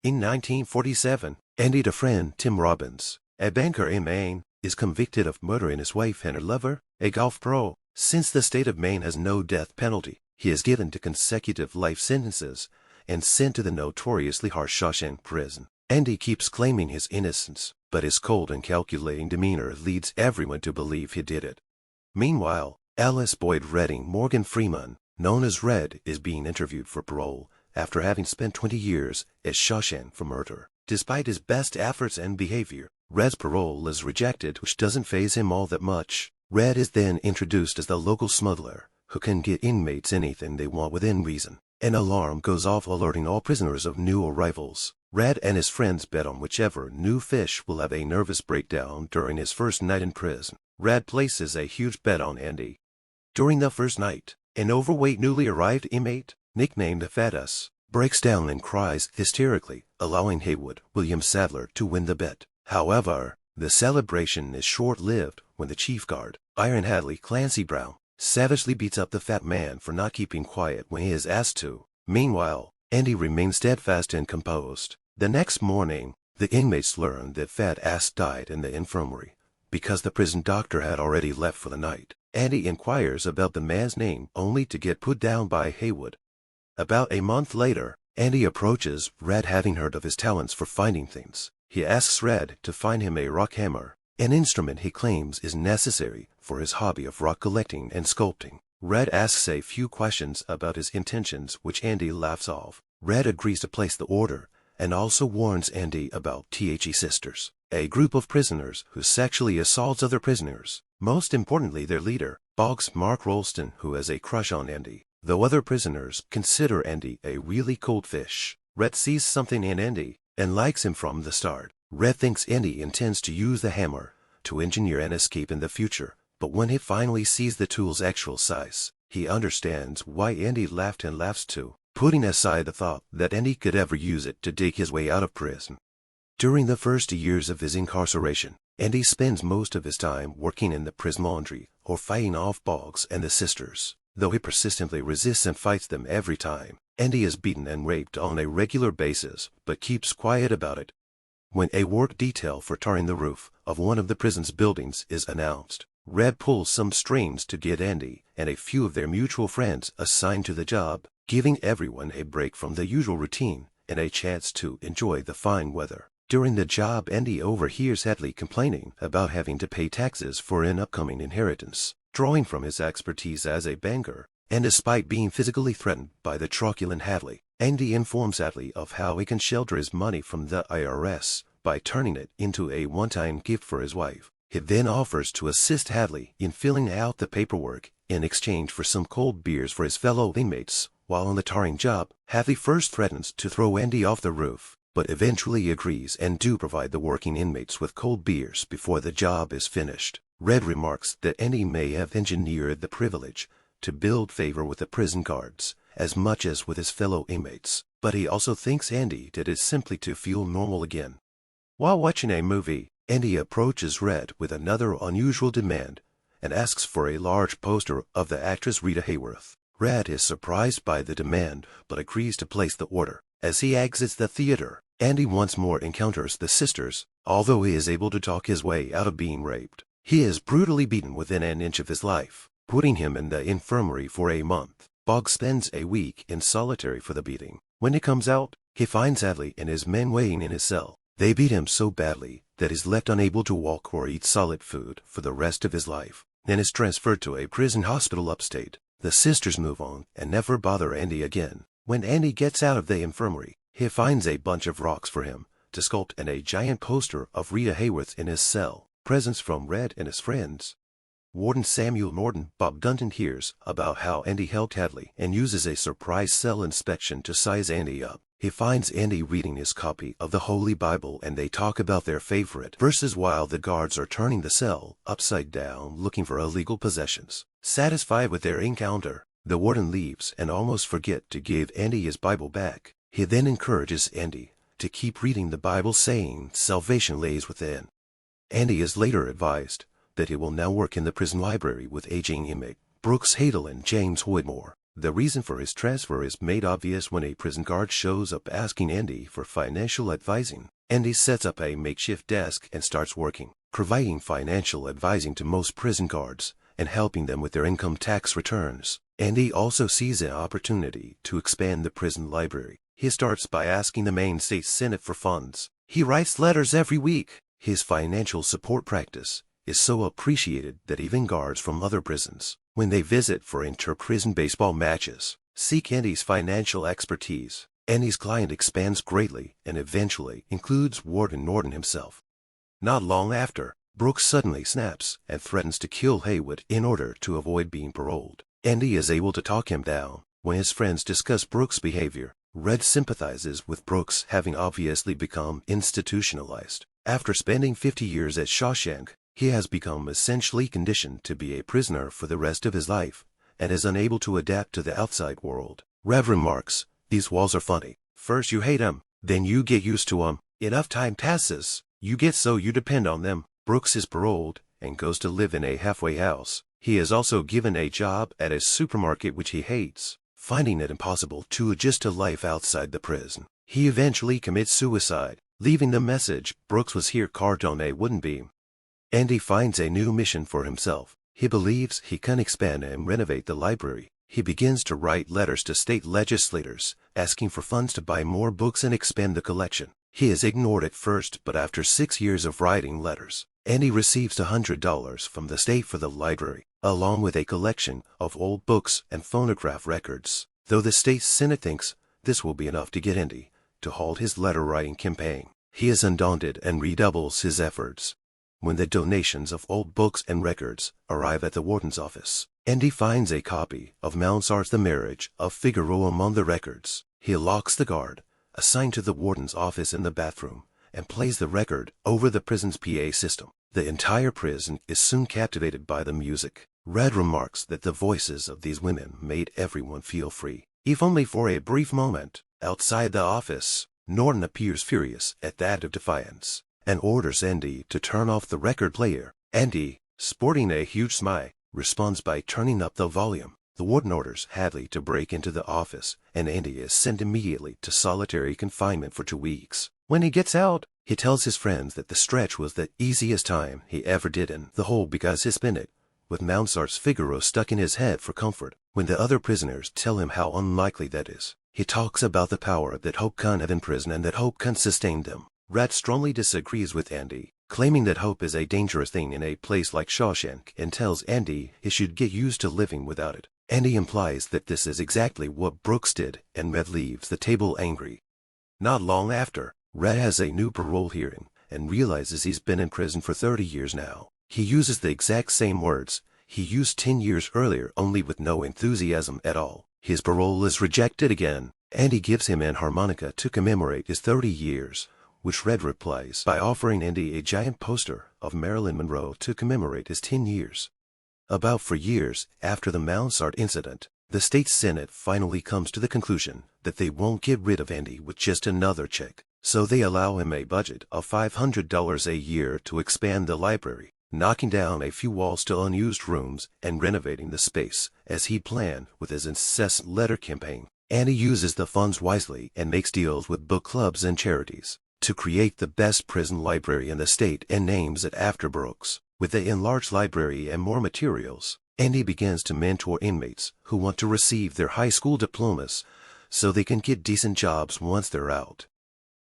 In 1947, Andy Dufresne, Tim Robbins, a banker in Maine, is convicted of murdering his wife and her lover, a golf pro. Since the state of Maine has no death penalty, he is given to consecutive life sentences and sent to the notoriously harsh Shawshank prison. Andy keeps claiming his innocence, but his cold and calculating demeanor leads everyone to believe he did it. Meanwhile, Alice Boyd Redding Morgan Freeman, known as Red, is being interviewed for parole after having spent 20 years at Shawshank for murder. Despite his best efforts and behavior, Red's parole is rejected, which doesn't faze him all that much. Red is then introduced as the local smuggler who can get inmates anything they want within reason. An alarm goes off alerting all prisoners of new arrivals. Red and his friends bet on whichever new fish will have a nervous breakdown during his first night in prison. Red places a huge bet on Andy. During the first night, an overweight newly arrived inmate, nicknamed Fatus, breaks down and cries hysterically, allowing Haywood William Sadler to win the bet. However, the celebration is short-lived when the chief guard, Iron Hadley Clancy Brown, savagely beats up the fat man for not keeping quiet when he is asked to. Meanwhile, Andy remains steadfast and composed. The next morning, the inmates learn that Fat Ass died in the infirmary because the prison doctor had already left for the night. Andy inquires about the man's name only to get put down by Haywood. About a month later, Andy approaches Red, having heard of his talents for finding things. He asks Red to find him a rock hammer, an instrument he claims is necessary for his hobby of rock collecting and sculpting. Red asks a few questions about his intentions, which Andy laughs off. Red agrees to place the order and also warns Andy about The Sisters, a group of prisoners who sexually assaults other prisoners, most importantly their leader, Boggs Mark Rolston, who has a crush on Andy. Though other prisoners consider Andy a really cold fish, Red sees something in Andy and likes him from the start. Red thinks Andy intends to use the hammer to engineer an escape in the future, but when he finally sees the tool's actual size, he understands why Andy laughed and laughs too, putting aside the thought that Andy could ever use it to dig his way out of prison. During the first years of his incarceration, Andy spends most of his time working in the prison laundry or fighting off Boggs and the sisters. Though he persistently resists and fights them every time, Andy is beaten and raped on a regular basis, but keeps quiet about it. When a work detail for tarring the roof of one of the prison's buildings is announced, Red pulls some strings to get Andy and a few of their mutual friends assigned to the job, giving everyone a break from the usual routine and a chance to enjoy the fine weather. During the job, Andy overhears Hadley complaining about having to pay taxes for an upcoming inheritance. Drawing from his expertise as a banker, and despite being physically threatened by the truculent Hadley, Andy informs Hadley of how he can shelter his money from the IRS by turning it into a one-time gift for his wife. He then offers to assist Hadley in filling out the paperwork in exchange for some cold beers for his fellow inmates. While on the tarring job, Hadley first threatens to throw Andy off the roof, but eventually agrees and do provide the working inmates with cold beers before the job is finished. Red remarks that Andy may have engineered the privilege to build favor with the prison guards as much as with his fellow inmates, but he also thinks Andy did it simply to feel normal again. While watching a movie, Andy approaches Red with another unusual demand and asks for a large poster of the actress Rita Hayworth. Red is surprised by the demand but agrees to place the order. As he exits the theater, Andy once more encounters the sisters, although he is able to talk his way out of being raped. He is brutally beaten within an inch of his life, putting him in the infirmary for a month. Boggs spends a week in solitary for the beating. When he comes out, he finds Hadley and his men waiting in his cell. They beat him so badly that he's left unable to walk or eat solid food for the rest of his life, then is transferred to a prison hospital upstate. The sisters move on and never bother Andy again. When Andy gets out of the infirmary, he finds a bunch of rocks for him to sculpt and a giant poster of Rita Hayworth in his cell. Presents from Red and his friends. Warden Samuel Norton Bob Dunton hears about how Andy helped Hadley and uses a surprise cell inspection to size Andy up. He finds Andy reading his copy of the Holy Bible and they talk about their favorite verses while the guards are turning the cell upside down looking for illegal possessions. Satisfied with their encounter, the warden leaves and almost forget to give Andy his Bible back. He then encourages Andy to keep reading the Bible, saying salvation lays within. Andy is later advised that he will now work in the prison library with aging inmate Brooks Hadel and James Whitmore. The reason for his transfer is made obvious when a prison guard shows up asking Andy for financial advising. Andy sets up a makeshift desk and starts working, providing financial advising to most prison guards and helping them with their income tax returns. Andy also sees an opportunity to expand the prison library. He starts by asking the Maine State Senate for funds. He writes letters every week. His financial support practice is so appreciated that even guards from other prisons, when they visit for inter-prison baseball matches, seek Andy's financial expertise. Andy's client expands greatly and eventually includes Warden Norton himself. Not long after, Brooks suddenly snaps and threatens to kill Haywood in order to avoid being paroled. Andy is able to talk him down. When his friends discuss Brooks' behavior, Red sympathizes with Brooks having obviously become institutionalized. After spending 50 years at Shawshank, he has become essentially conditioned to be a prisoner for the rest of his life and is unable to adapt to the outside world. Red remarks, "These walls are funny. First you hate 'em, then you get used to 'em. Enough time passes, you get so you depend on them." Brooks is paroled and goes to live in a halfway house. He is also given a job at a supermarket which he hates. Finding it impossible to adjust to life outside the prison, he eventually commits suicide, leaving the message, "Brooks was here," carved on a wooden beam. Andy finds a new mission for himself. He believes he can expand and renovate the library. He begins to write letters to state legislators, asking for funds to buy more books and expand the collection. He is ignored at first, but after 6 years of writing letters, Andy receives $100 from the state for the library, along with a collection of old books and phonograph records. Though the state senate thinks this will be enough to get Andy to halt his letter-writing campaign, he is undaunted and redoubles his efforts. When the donations of old books and records arrive at the warden's office, Andy finds a copy of Mounsart's The Marriage of Figaro among the records. He locks the guard assigned to the warden's office in the bathroom and plays the record over the prison's PA system. The entire prison is soon captivated by the music. Red remarks that the voices of these women made everyone feel free, if only for a brief moment. Outside the office, Norton appears furious at that of defiance and orders Andy to turn off the record player. Andy, sporting a huge smile, responds by turning up the volume. The warden orders Hadley to break into the office, and Andy is sent immediately to solitary confinement for 2 weeks. When he gets out, he tells his friends that the stretch was the easiest time he ever did in the hole because he spent it with Mounsart's Figaro stuck in his head for comfort. When the other prisoners tell him how unlikely that is, he talks about the power that hope can have in prison and that hope can sustain them. Rat strongly disagrees with Andy, claiming that hope is a dangerous thing in a place like Shawshank, and tells Andy he should get used to living without it. Andy implies that this is exactly what Brooks did, and Red leaves the table angry. Not long after, Red has a new parole hearing and realizes he's been in prison for 30 years now. He uses the exact same words he used 10 years earlier, only with no enthusiasm at all. His parole is rejected again. Andy gives him an harmonica to commemorate his 30 years, which Red replies by offering Andy a giant poster of Marilyn Monroe to commemorate his 10 years. About 4 years after the Mounsart incident, the state senate finally comes to the conclusion that they won't get rid of Andy with just another check, so they allow him a budget of $500 a year to expand the library, knocking down a few walls to unused rooms and renovating the space as he planned with his incessant letter campaign. Andy uses the funds wisely and makes deals with book clubs and charities to create the best prison library in the state and names it after Brooks. With the enlarged library and more materials, Andy begins to mentor inmates who want to receive their high school diplomas so they can get decent jobs once they're out.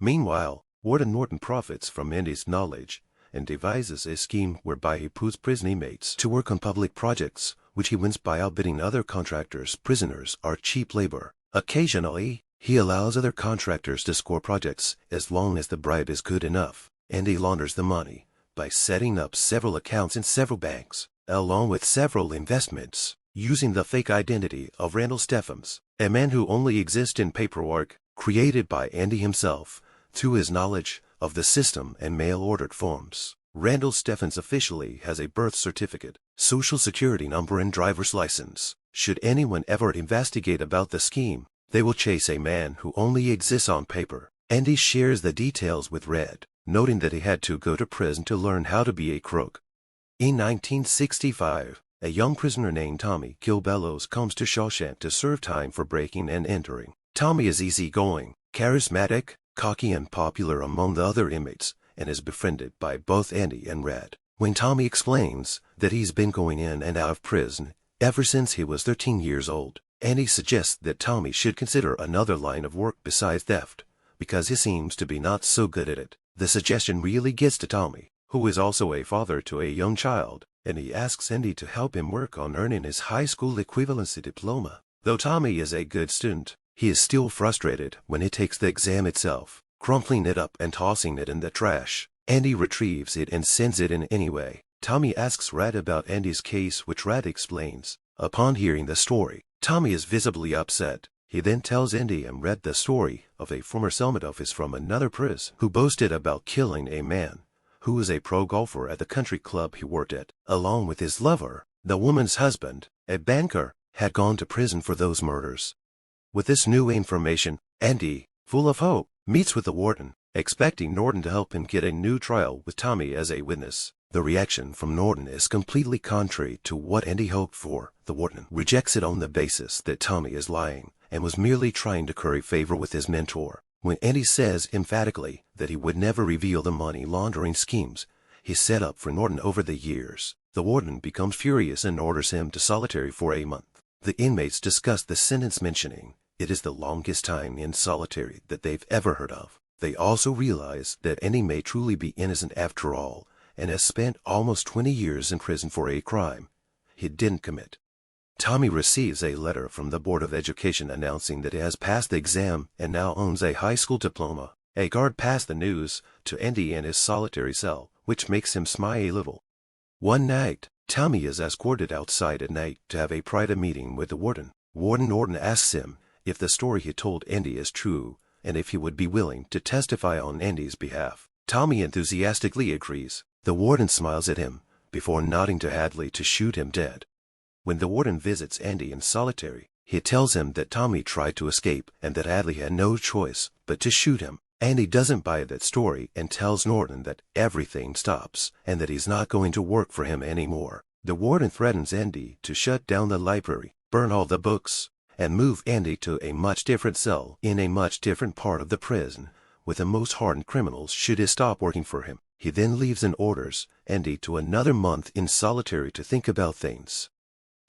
Meanwhile, Warden Norton profits from Andy's knowledge and devises a scheme whereby he puts prison inmates to work on public projects, which he wins by outbidding other contractors. Prisoners are cheap labor. Occasionally, he allows other contractors to score projects as long as the bribe is good enough. Andy launders the money by setting up several accounts in several banks, along with several investments, using the fake identity of Randall Steffens, a man who only exists in paperwork created by Andy himself through his knowledge of the system and mail-ordered forms. Randall Steffens officially has a birth certificate, social security number, and driver's license. Should anyone ever investigate about the scheme, they will chase a man who only exists on paper. Andy shares the details with Red, noting that he had to go to prison to learn how to be a crook. In 1965, a young prisoner named Tommy Gilbellows comes to Shawshank to serve time for breaking and entering. Tommy is easygoing, charismatic, cocky, and popular among the other inmates, and is befriended by both Andy and Red. When Tommy explains that he's been going in and out of prison ever since he was 13 years old, Andy suggests that Tommy should consider another line of work besides theft, because he seems to be not so good at it. The suggestion really gets to Tommy, who is also a father to a young child, and he asks Andy to help him work on earning his high school equivalency diploma. Though Tommy is a good student, he is still frustrated when he takes the exam itself, crumpling it up and tossing it in the trash. Andy retrieves it and sends it in anyway. Tommy asks Red about Andy's case, which Red explains. Upon hearing the story, Tommy is visibly upset. He then tells Andy and Red the story of a former cellmate of his from another prison who boasted about killing a man who was a pro golfer at the country club he worked at, along with his lover. The woman's husband, a banker, had gone to prison for those murders. With this new information, Andy, full of hope, meets with the warden, expecting Norton to help him get a new trial with Tommy as a witness. The reaction from Norton is completely contrary to what Andy hoped for. The warden rejects it on the basis that Tommy is lying and was merely trying to curry favor with his mentor. When Andy says emphatically that he would never reveal the money laundering schemes he set up for Norton over the years, the warden becomes furious and orders him to solitary for a month. The inmates discuss the sentence, mentioning it is the longest time in solitary that they've ever heard of. They also realize that Andy may truly be innocent after all, and has spent almost 20 years in prison for a crime he didn't commit. Tommy receives a letter from the Board of Education announcing that he has passed the exam and now owns a high school diploma. A guard passed the news to Andy in his solitary cell, which makes him smile a little. One night, Tommy is escorted outside at night to have a private meeting with the warden. Warden Norton asks him if the story he told Andy is true, and if he would be willing to testify on Andy's behalf. Tommy enthusiastically agrees. The warden smiles at him, before nodding to Hadley to shoot him dead. When the warden visits Andy in solitary, he tells him that Tommy tried to escape and that Hadley had no choice but to shoot him. Andy doesn't buy that story and tells Norton that everything stops and that he's not going to work for him anymore. The warden threatens Andy to shut down the library, burn all the books, and move Andy to a much different cell in a much different part of the prison with the most hardened criminals should he stop working for him. He then leaves and orders Andy to another month in solitary to think about things.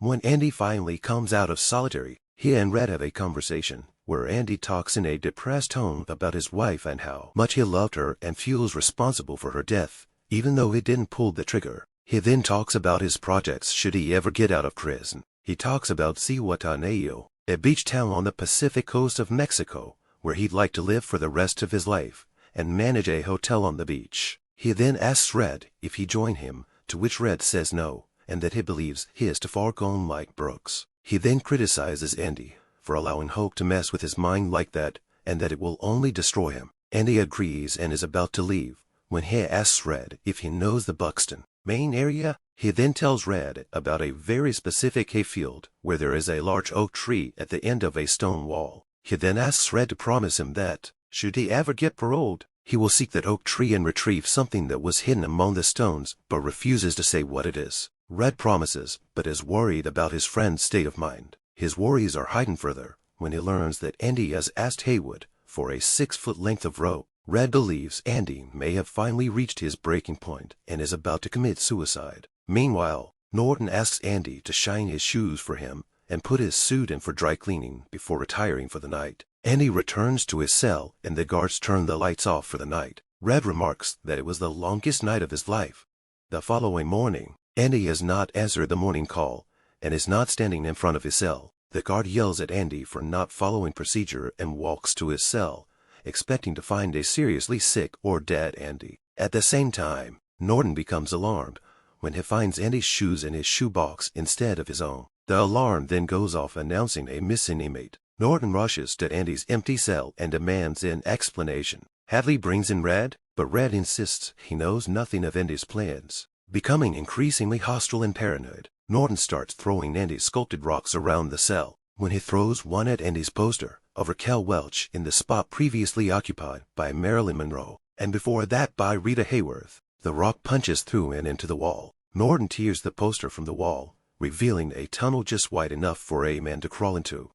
When Andy finally comes out of solitary, he and Red have a conversation where Andy talks in a depressed tone about his wife and how much he loved her and feels responsible for her death, even though he didn't pull the trigger. He then talks about his projects should he ever get out of prison. He talks about Zihuatanejo, a beach town on the Pacific coast of Mexico, where he'd like to live for the rest of his life and manage a hotel on the beach. He then asks Red if he join him, to which Red says no, and that he believes he is too far gone like Brooks. He then criticizes Andy for allowing Hope to mess with his mind like that, and that it will only destroy him. Andy agrees and is about to leave when he asks Red if he knows the Buxton, Maine area. He then tells Red about a very specific hayfield where there is a large oak tree at the end of a stone wall. He then asks Red to promise him that, should he ever get paroled, he will seek that oak tree and retrieve something that was hidden among the stones, but refuses to say what it is. Red promises, but is worried about his friend's state of mind. His worries are heightened further when he learns that Andy has asked Haywood for a 6-foot length of rope. Red believes Andy may have finally reached his breaking point and is about to commit suicide. Meanwhile, Norton asks Andy to shine his shoes for him and put his suit in for dry cleaning before retiring for the night. Andy returns to his cell and the guards turn the lights off for the night. Red remarks that it was the longest night of his life. The following morning, Andy has not answered the morning call and is not standing in front of his cell. The guard yells at Andy for not following procedure and walks to his cell, expecting to find a seriously sick or dead Andy. At the same time, Norton becomes alarmed when he finds Andy's shoes in his shoebox instead of his own. The alarm then goes off announcing a missing inmate. Norton rushes to Andy's empty cell and demands an explanation. Hadley brings in Red, but Red insists he knows nothing of Andy's plans. Becoming increasingly hostile and paranoid, Norton starts throwing Andy's sculpted rocks around the cell. When he throws one at Andy's poster of Raquel Welch in the spot previously occupied by Marilyn Monroe, and before that by Rita Hayworth, the rock punches through and into the wall. Norton tears the poster from the wall, revealing a tunnel just wide enough for a man to crawl into.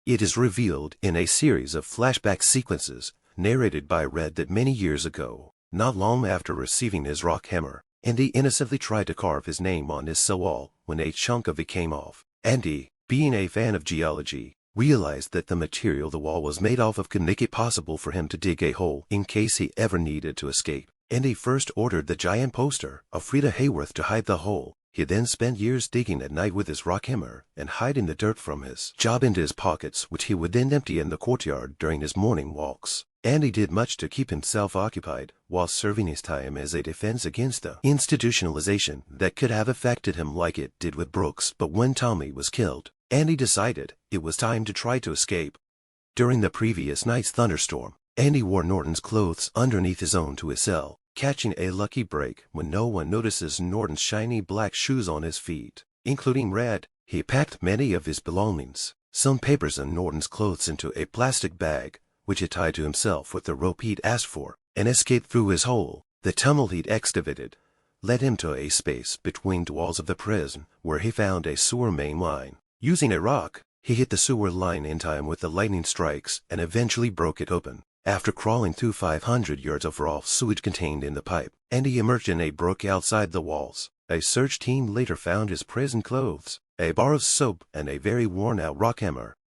It is revealed in a series of flashback sequences narrated by Red that many years ago, not long after receiving his rock hammer, Andy innocently tried to carve his name on his cell wall when a chunk of it came off. Andy, being a fan of geology, realized that the material the wall was made off of could make it possible for him to dig a hole in case he ever needed to escape. Andy first ordered the giant poster of Frida Hayworth to hide the hole. He then spent years digging at night with his rock hammer and hiding the dirt from his job into his pockets, which he would then empty in the courtyard during his morning walks. Andy did much to keep himself occupied while serving his time as a defense against the institutionalization that could have affected him like it did with Brooks. But when Tommy was killed, Andy decided it was time to try to escape. During the previous night's thunderstorm, Andy wore Norton's clothes underneath his own to his cell, catching a lucky break when no one notices Norton's shiny black shoes on his feet, including Red. He packed many of his belongings, some papers and Norton's clothes into a plastic bag, which he tied to himself with the rope he'd asked for, and escaped through his hole. The tunnel he'd excavated led him to a space between the walls of the prison where he found a sewer main line. Using a rock, he hit the sewer line in time with the lightning strikes and eventually broke it open. After crawling through 500 yards of raw sewage contained in the pipe, Andy emerged in a brook outside the walls. A search team later found his prison clothes, a bar of soap, and a very worn-out rock hammer.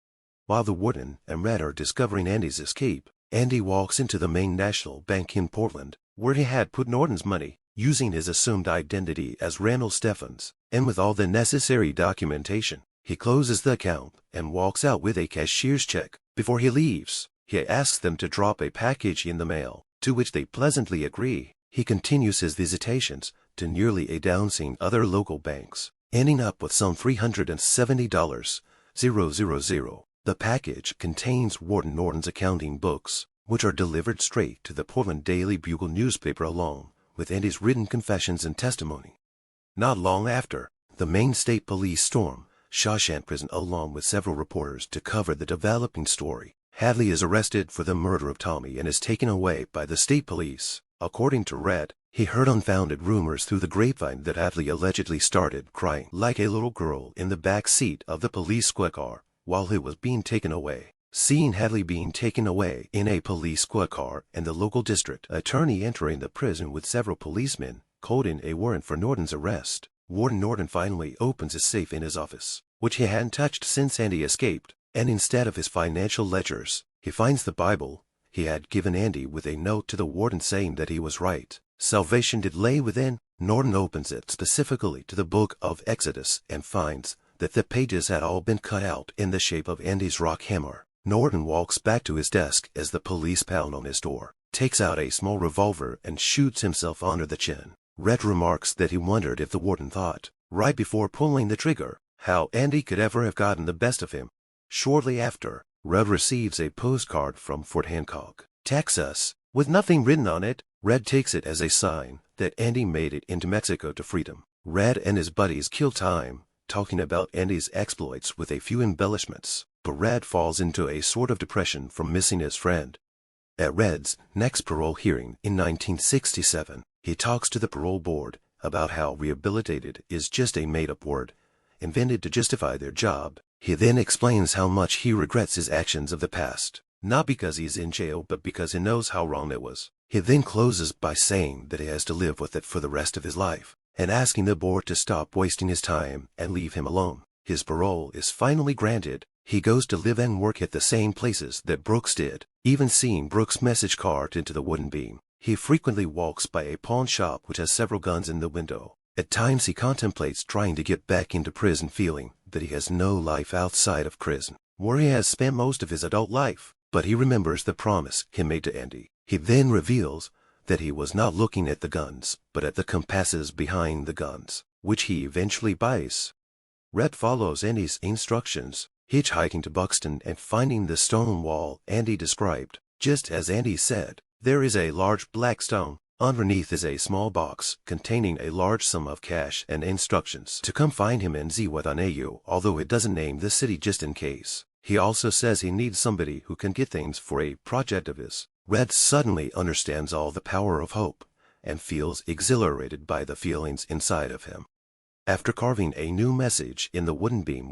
While the warden and Red are discovering Andy's escape, Andy walks into the Maine National Bank in Portland, where he had put Norton's money, using his assumed identity as Randall Steffens, and with all the necessary documentation. He closes the account and walks out with a cashier's check. Before he leaves, he asks them to drop a package in the mail, to which they pleasantly agree. He continues his visitations to nearly a dozen other local banks, ending up with some $370,000. The package contains Warden Norton's accounting books, which are delivered straight to the Portland Daily Bugle newspaper along with Andy's written confessions and testimony. Not long after, the Maine State Police storm Shawshank Prison along with several reporters to cover the developing story. Hadley is arrested for the murder of Tommy and is taken away by the state police. According to Red, he heard unfounded rumors through the grapevine that Hadley allegedly started crying like a little girl in the back seat of the police squad car while he was being taken away. Seeing Hadley being taken away in a police squad car and the local district attorney entering the prison with several policemen holding a warrant for Norton's arrest, Warden Norton finally opens his safe in his office, which he hadn't touched since Andy escaped, and instead of his financial ledgers, he finds the Bible he had given Andy with a note to the warden saying that he was right. Salvation did lay within. Norton opens it specifically to the book of Exodus and finds that the pages had all been cut out in the shape of Andy's rock hammer. Norton walks back to his desk as the police pound on his door, takes out a small revolver and shoots himself under the chin. Red remarks that he wondered if the warden thought, right before pulling the trigger, how Andy could ever have gotten the best of him. Shortly after, Red receives a postcard from Fort Hancock, Texas, with nothing written on it. Red takes it as a sign that Andy made it into Mexico to freedom. Red and his buddies kill time talking about Andy's exploits with a few embellishments, but Red falls into a sort of depression from missing his friend. At Red's next parole hearing in 1967, he talks to the parole board about how rehabilitated is just a made-up word, invented to justify their job. He then explains how much he regrets his actions of the past, not because he's in jail but because he knows how wrong it was. He then closes by saying that he has to live with it for the rest of his life, and asking the board to stop wasting his time and leave him alone. His parole is finally granted. He goes to live and work at the same places that Brooks did, even seeing Brooks' message carved into the wooden beam. He frequently walks by a pawn shop which has several guns in the window. At times he contemplates trying to get back into prison, feeling that he has no life outside of prison, where he has spent most of his adult life. But he remembers the promise he made to Andy. He then reveals that he was not looking at the guns, but at the compasses behind the guns, which he eventually buys. Red follows Andy's instructions, hitchhiking to Buxton and finding the stone wall Andy described. Just as Andy said, there is a large black stone. Underneath is a small box containing a large sum of cash and instructions to come find him in Zihuatanejo, although it doesn't name the city just in case. He also says he needs somebody who can get things for a project of his. Red suddenly understands all the power of hope and feels exhilarated by the feelings inside of him. After carving a new message in the wooden beam